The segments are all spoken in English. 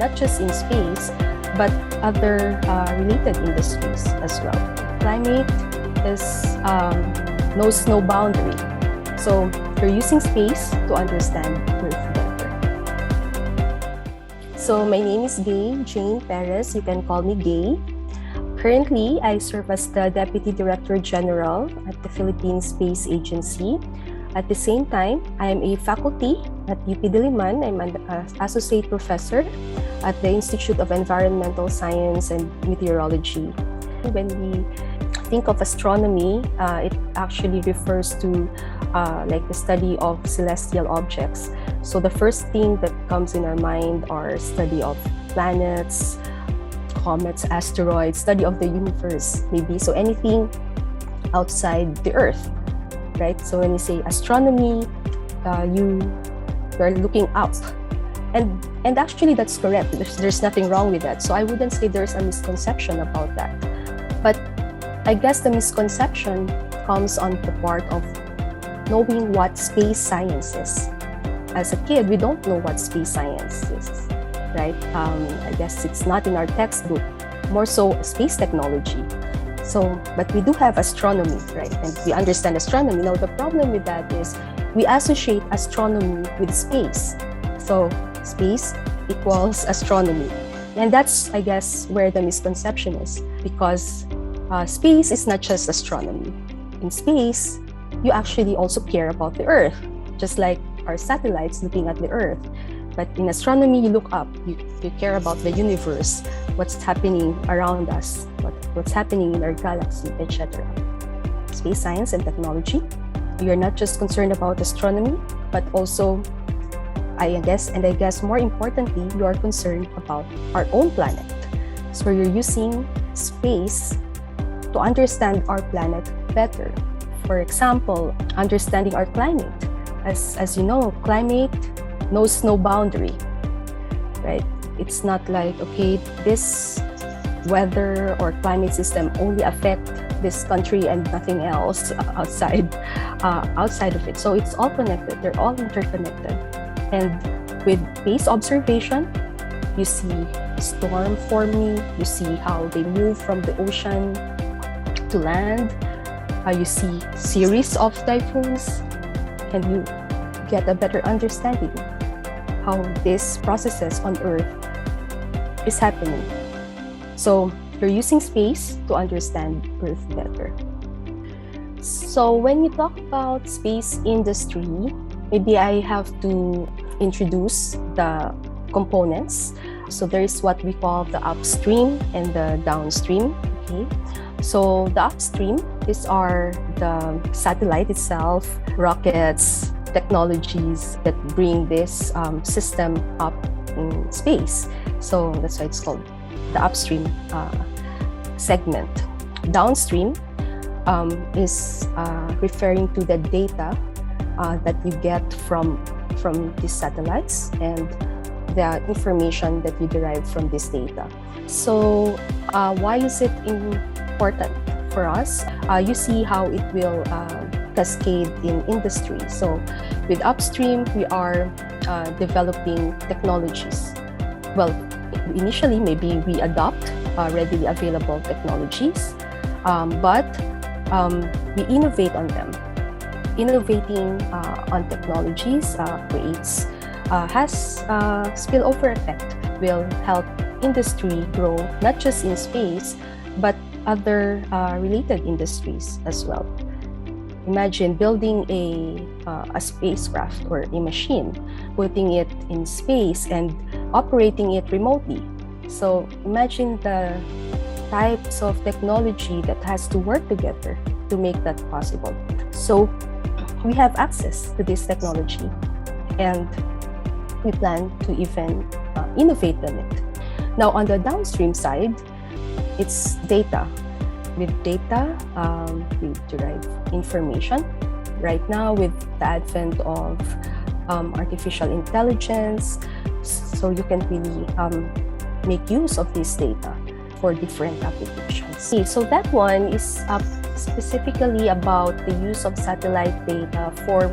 not just in space, but other related industries as well. Climate knows no boundary. So you're using space to understand Earth better. So my name is Jane Perez. You can call me Gay. Currently, I serve as the Deputy Director General at the Philippine Space Agency. At the same time, I am a faculty at UP Diliman. I'm an associate professor at the Institute of Environmental Science and Meteorology. When we think of astronomy, it actually refers to like the study of celestial objects. So the first thing that comes in our mind are study of planets, comets, asteroids, study of the universe, maybe. So anything outside the Earth, right? So when you say astronomy, you are looking out. And actually that's correct. There's nothing wrong with that. So I wouldn't say there's a misconception about that. But I guess the misconception comes on the part of knowing what space science is. As a kid, we don't know what space science is, right? I guess it's not in our textbook, more so space technology. So, but we do have astronomy, right? And we understand astronomy. Now, the problem with that is we associate astronomy with space. So, space equals astronomy. And that's, I guess, where the misconception is, because space is not just astronomy. In space, you actually also care about the Earth, just like our satellites looking at the Earth. But in astronomy, you look up, you care about the universe, what's happening around us, what's happening in our galaxy, etc. Space science and technology, you're not just concerned about astronomy, but also, I guess more importantly, you are concerned about our own planet. So you're using space to understand our planet better. For example, understanding our climate. As you know, climate knows no boundary, right? It's not like, okay, this weather or climate system only affect this country and nothing else outside of it. So it's all connected. They're all interconnected. And with space observation, you see storm forming, you see how they move from the ocean to land, you see series of typhoons, and you get a better understanding how these processes on Earth is happening. So you're using space to understand Earth better. So when you talk about space industry, maybe I have to introduce the components. So there is what we call the upstream and the downstream. Okay. So the upstream, these are the satellite itself, rockets, technologies that bring this system up in space. So that's why it's called the upstream segment. Downstream is referring to the data that you get from these satellites and the information that you derive from this data. So why is it important for us? You see how it will cascade in industry. So with upstream, we are developing technologies. Well, initially, maybe we adopt readily available technologies, but we innovate on them. Innovating on technologies has spillover effect, will help industry grow, not just in space, but other related industries as well. Imagine building a spacecraft or a machine, putting it in space and operating it remotely. So imagine the types of technology that has to work together to make that possible. So we have access to this technology and we plan to even innovate on it. Now on the downstream side, it's data. With data, we derive information. Right now, with the advent of artificial intelligence, so you can really make use of this data for different applications. So that one is specifically about the use of satellite data for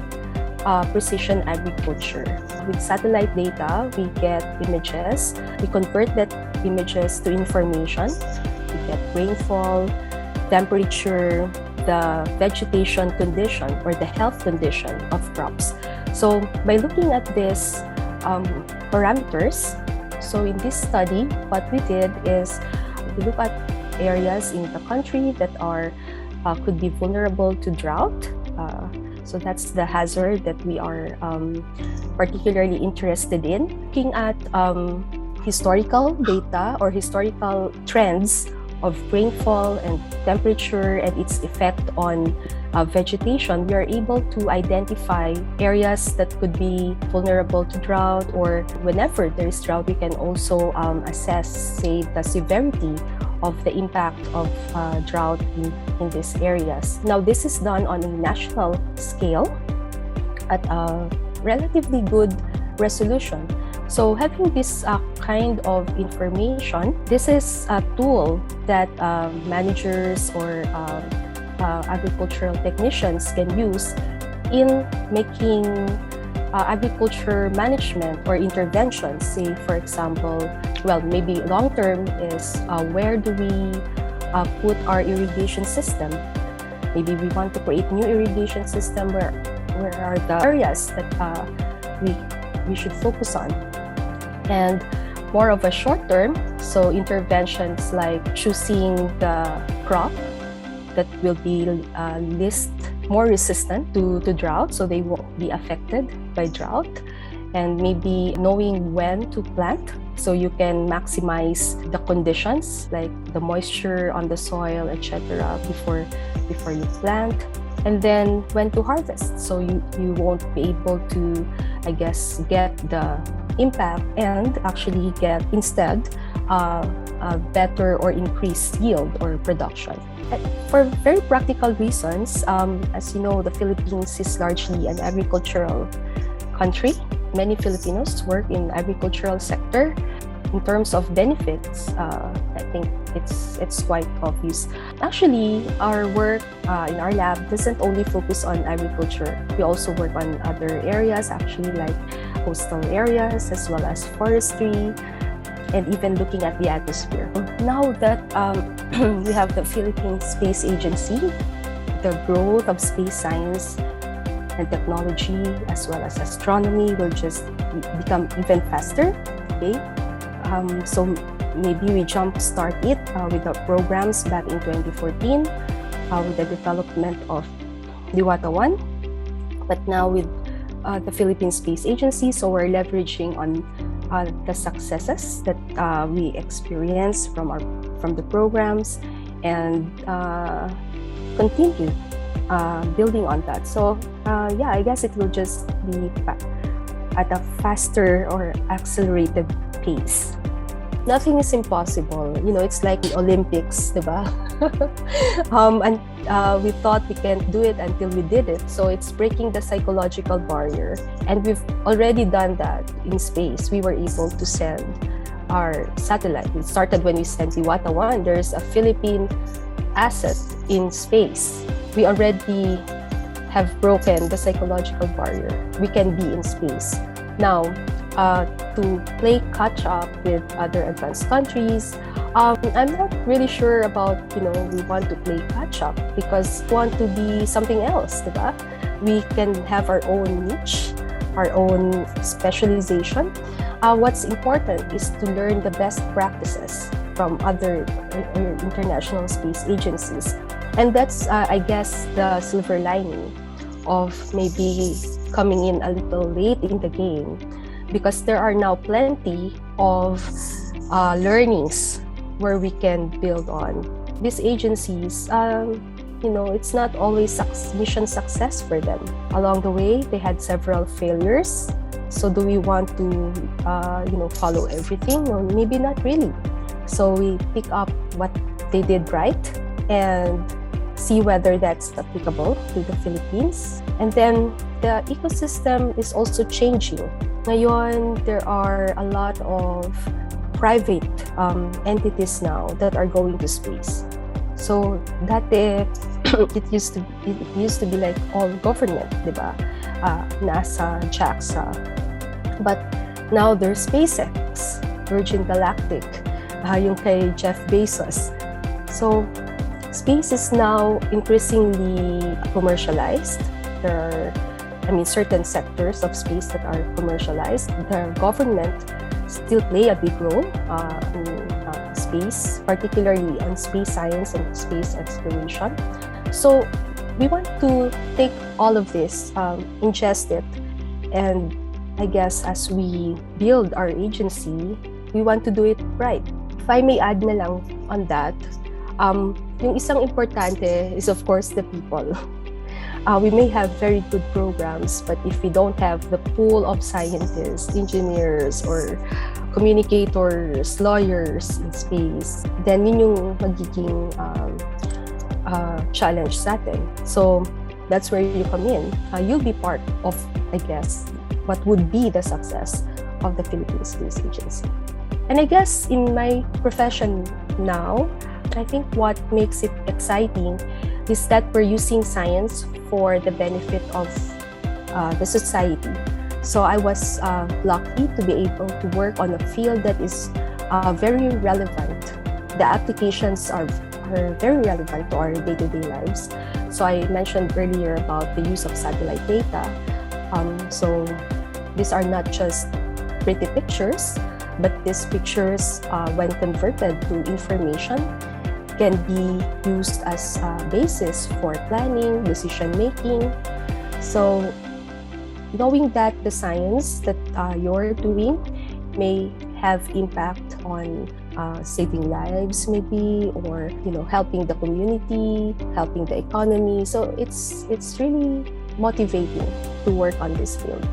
precision agriculture. With satellite data, we get images. We convert that images to information. We get rainfall, temperature, the vegetation condition or the health condition of crops. So by looking at these parameters, so in this study, what we did is we look at areas in the country that are could be vulnerable to drought. So that's the hazard that we are particularly interested in. Looking at historical data or historical trends of rainfall and temperature and its effect on vegetation, we are able to identify areas that could be vulnerable to drought, or whenever there is drought, we can also assess, say, the severity of the impact of drought in these areas. Now, this is done on a national scale at a relatively good resolution. So having this kind of information, this is a tool that managers or agricultural technicians can use in making agriculture management or interventions. Say, for example, well, maybe long-term is where do we put our irrigation system? Maybe we want to create new irrigation system. Where are the areas that we should focus on? And more of a short-term, so interventions like choosing the crop that will be least more resistant to drought, so they won't be affected by drought, and maybe knowing when to plant, so you can maximize the conditions like the moisture on the soil, etc. before you plant, and then when to harvest, so you won't be able to, I guess, get the impact and actually get instead a better or increased yield or production. For very practical reasons, as you know, the Philippines is largely an agricultural country. Many Filipinos work in agricultural sector. In terms of benefits, I think it's quite obvious. Actually, our work in our lab doesn't only focus on agriculture. We also work on other areas, actually, like coastal areas as well as forestry, and even looking at the atmosphere. Now that we have the Philippine Space Agency, the growth of space science and technology as well as astronomy will just become even faster. Okay, so maybe we jumpstart it with the programs back in 2014 with the development of Diwata 1, but now with the Philippine Space Agency, so we're leveraging on the successes that we experience from the programs and continue building on that. So yeah, I guess it will just be at a faster or accelerated pace. Nothing is impossible. You know, it's like the Olympics, diba? And we thought we can't do it until we did it. So it's breaking the psychological barrier. And we've already done that in space. We were able to send our satellite. It started when we sent Diwata 1. There's a Philippine asset in space. We already have broken the psychological barrier. We can be in space. Now, to play catch up with other advanced countries, I'm not really sure about, we want to play catch up because we want to be something else, diba? We can have our own niche, our own specialization. What's important is to learn the best practices from other international space agencies. And that's, I guess, the silver lining of maybe coming in a little late in the game, because there are now plenty of learnings where we can build on. These agencies, it's not always mission success for them. Along the way, they had several failures. So do we want to, follow everything? No, maybe not really. So we pick up what they did right and see whether that's applicable to the Philippines. And then the ecosystem is also changing. Ngayon, there are a lot of private entities now that are going to space. So that it used to be like all government, diba? NASA, JAXA. But now there's SpaceX, Virgin Galactic, yung kay Jeff Bezos. So space is now increasingly commercialized. There are, certain sectors of space that are commercialized. The government still play a big role in space, particularly on space science and space exploration. So we want to take all of this, ingest it, and I guess as we build our agency, we want to do it right. If I may add na lang on that, yung isang importante is of course the people. We may have very good programs, but if we don't have the pool of scientists, engineers, or communicators, lawyers in space, then yun yung magiging challenge sa atin. So that's where you come in. You'll be part of, I guess, what would be the success of the Philippine Space Agency. And I guess in my profession now, I think what makes it exciting is that we're using science for the benefit of the society. So I was lucky to be able to work on a field that is very relevant. The applications are very relevant to our day-to-day lives. So I mentioned earlier about the use of satellite data. So these are not just pretty pictures, but these pictures, when converted to information, can be used as a basis for planning, decision-making. So knowing that the science that you're doing may have impact on saving lives maybe, or helping the community, helping the economy. So it's really motivating to work on this field.